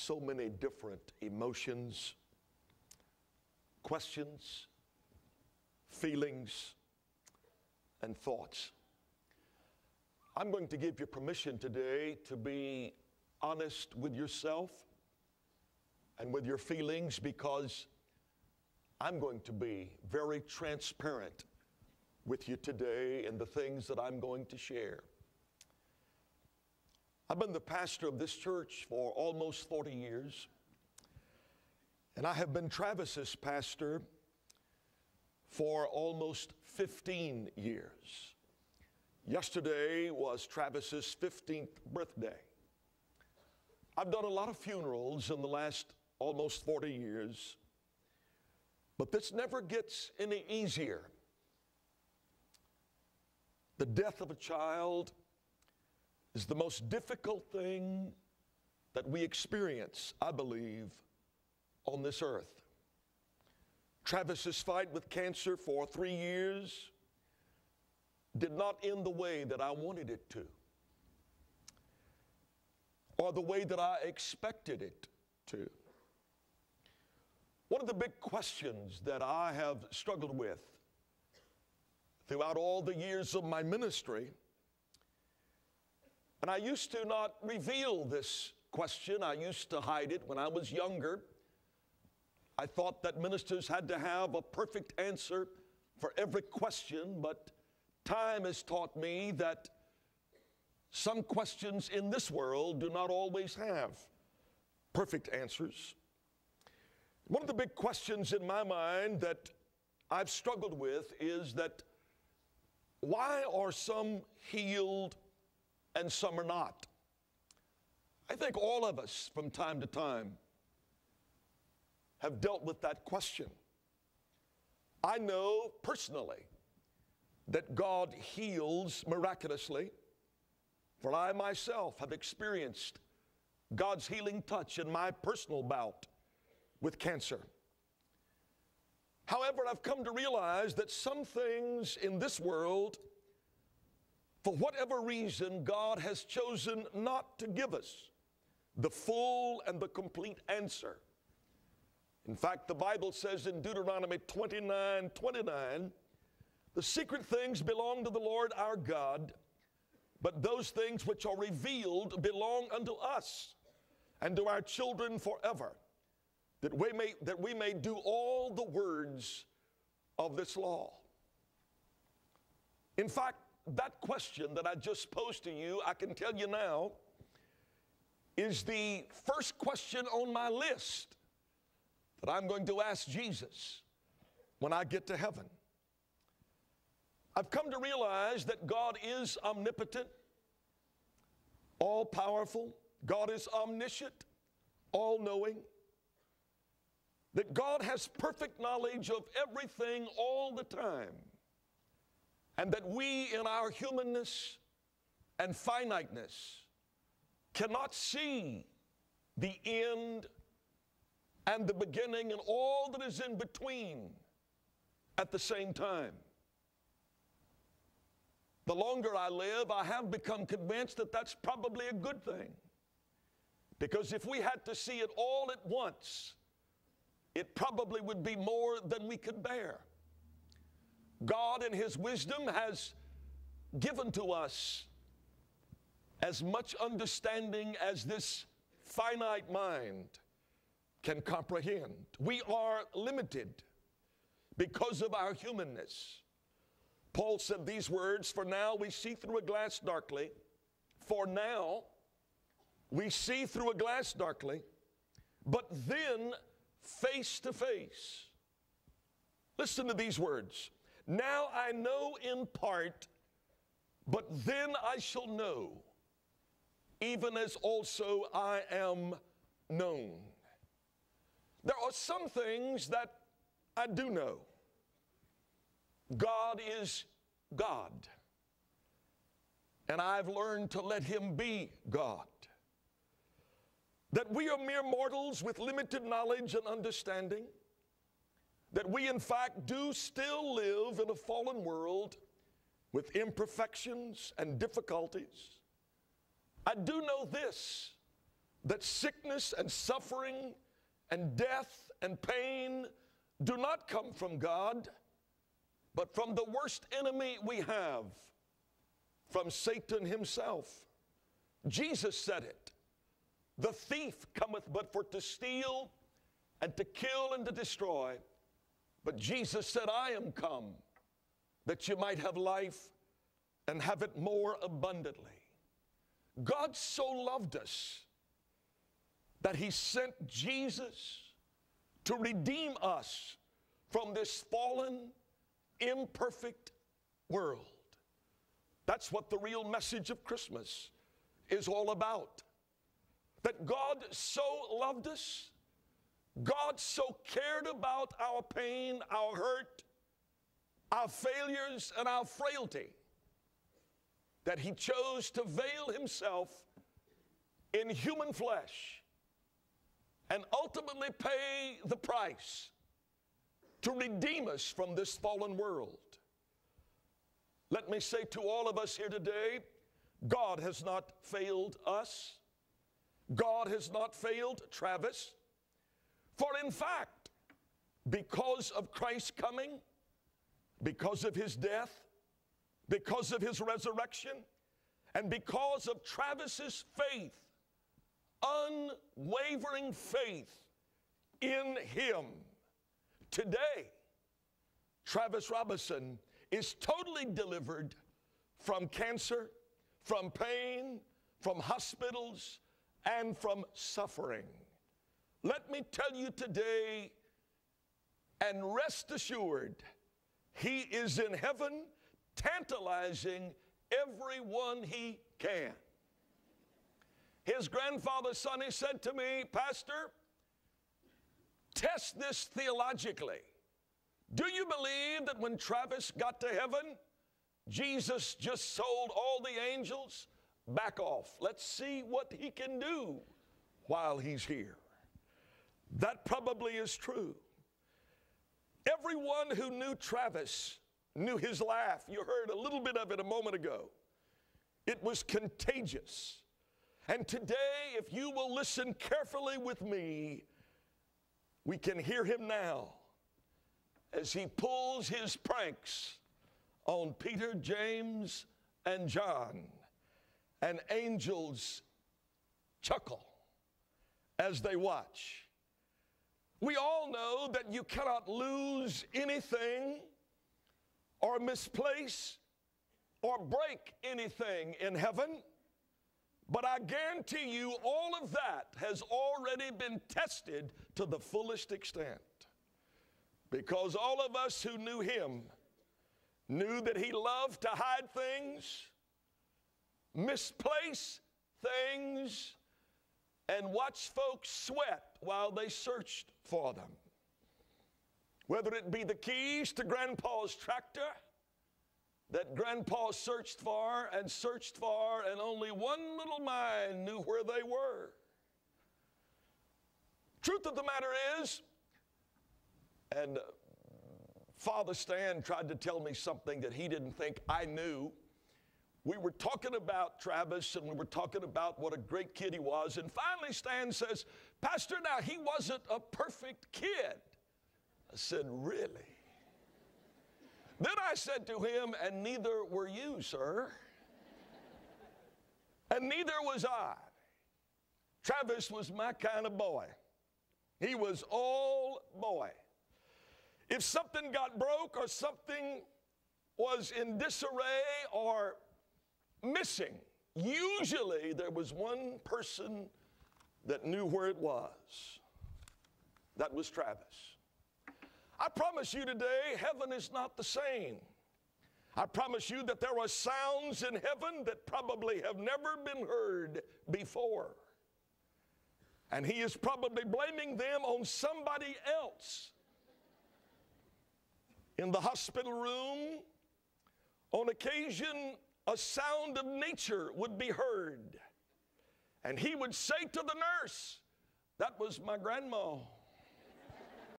so many different emotions, questions, feelings, and thoughts. I'm going to give you permission today to be honest with yourself and with your feelings, because I'm going to be very transparent with you today in the things that I'm going to share. I've been the pastor of this church for almost 40 years, and I have been Travis's pastor for almost 15 years. Yesterday was Travis's 15th birthday. I've done a lot of funerals in the last almost 40 years, but this never gets any easier. The death of a child is the most difficult thing that we experience, I believe, on this earth. Travis's fight with cancer for 3 years did not end the way that I wanted it to, or the way that I expected it to. One of the big questions that I have struggled with throughout all the years of my ministry, and I used to not reveal this question. I used to hide it when I was younger. I thought that ministers had to have a perfect answer for every question, but time has taught me that some questions in this world do not always have perfect answers. One of the big questions in my mind that I've struggled with is that why are some healed and some are not? I think all of us from time to time have dealt with that question. I know personally that God heals miraculously, for I myself have experienced God's healing touch in my personal bout with cancer. However, I've come to realize that some things in this world, for whatever reason, God has chosen not to give us the full and the complete answer. In fact, the Bible says in Deuteronomy 29:29, the secret things belong to the Lord our God, but those things which are revealed belong unto us and to our children forever, that we may do all the words of this law. In fact, that question that I just posed to you, I can tell you now, is the first question on my list that I'm going to ask Jesus when I get to heaven. I've come to realize that God is omnipotent, all-powerful. God is omniscient, all-knowing. That God has perfect knowledge of everything all the time. And that we in our humanness and finiteness cannot see the end and the beginning and all that is in between at the same time. The longer I live, I have become convinced that that's probably a good thing. Because if we had to see it all at once, it probably would be more than we could bear. God in His wisdom has given to us as much understanding as this finite mind can comprehend. We are limited because of our humanness. Paul said these words, "For now we see through a glass darkly." For now we see through a glass darkly, but then face to face. Listen to these words. "Now I know in part, but then I shall know, even as also I am known." There are some things that I do know. God is God, and I've learned to let Him be God. That we are mere mortals with limited knowledge and understanding. That we, in fact, do still live in a fallen world with imperfections and difficulties. I do know this, that sickness and suffering and death and pain do not come from God, but from the worst enemy we have, from Satan himself. Jesus said it. The thief cometh but for to steal and to kill and to destroy. But Jesus said, I am come that you might have life and have it more abundantly. God so loved us that he sent Jesus to redeem us from this fallen, imperfect world. That's what the real message of Christmas is all about. That God so loved us, God so cared about our pain, our hurt, our failures, and our frailty, that he chose to veil himself in human flesh and ultimately pay the price to redeem us from this fallen world. Let me say to all of us here today, God has not failed us. God has not failed Travis. For in fact, because of Christ's coming, because of his death, because of his resurrection, and because of Travis's faith, unwavering faith in him, today, Travis Robison is totally delivered from cancer, from pain, from hospitals, and from suffering. Let me tell you today, and rest assured, he is in heaven tantalizing everyone he can. His grandfather Sonny said to me, Pastor, test this theologically. Do you believe that when Travis got to heaven, Jesus just sold all the angels? Back off. Let's see what he can do while he's here. That probably is true. Everyone who knew Travis knew his laugh. You heard a little bit of it a moment ago. It was contagious. And today, if you will listen carefully with me, we can hear him now as he pulls his pranks on Peter, James, and John. And angels chuckle as they watch. We all know that you cannot lose anything or misplace or break anything in heaven. But I guarantee you all of that has already been tested to the fullest extent. Because all of us who knew him knew that he loved to hide things, misplace things, and watch folks sweat while they searched for them. Whether it be the keys to Grandpa's tractor that Grandpa searched for, and only one little mind knew where they were. Truth of the matter is, and Father Stan tried to tell me something that he didn't think I knew. We were talking about Travis, and we were talking about what a great kid he was, and finally Stan says, Pastor, now he wasn't a perfect kid. I said, really? Then I said to him, and neither were you, sir. And neither was I. Travis was my kind of boy. He was all boy. If something got broke or something was in disarray or missing, usually there was one person that knew where it was. That was Travis. I promise you today, heaven is not the same. I promise you that there are sounds in heaven that probably have never been heard before. And he is probably blaming them on somebody else. In the hospital room, on occasion, a sound of nature would be heard. And he would say to the nurse, that was my grandma.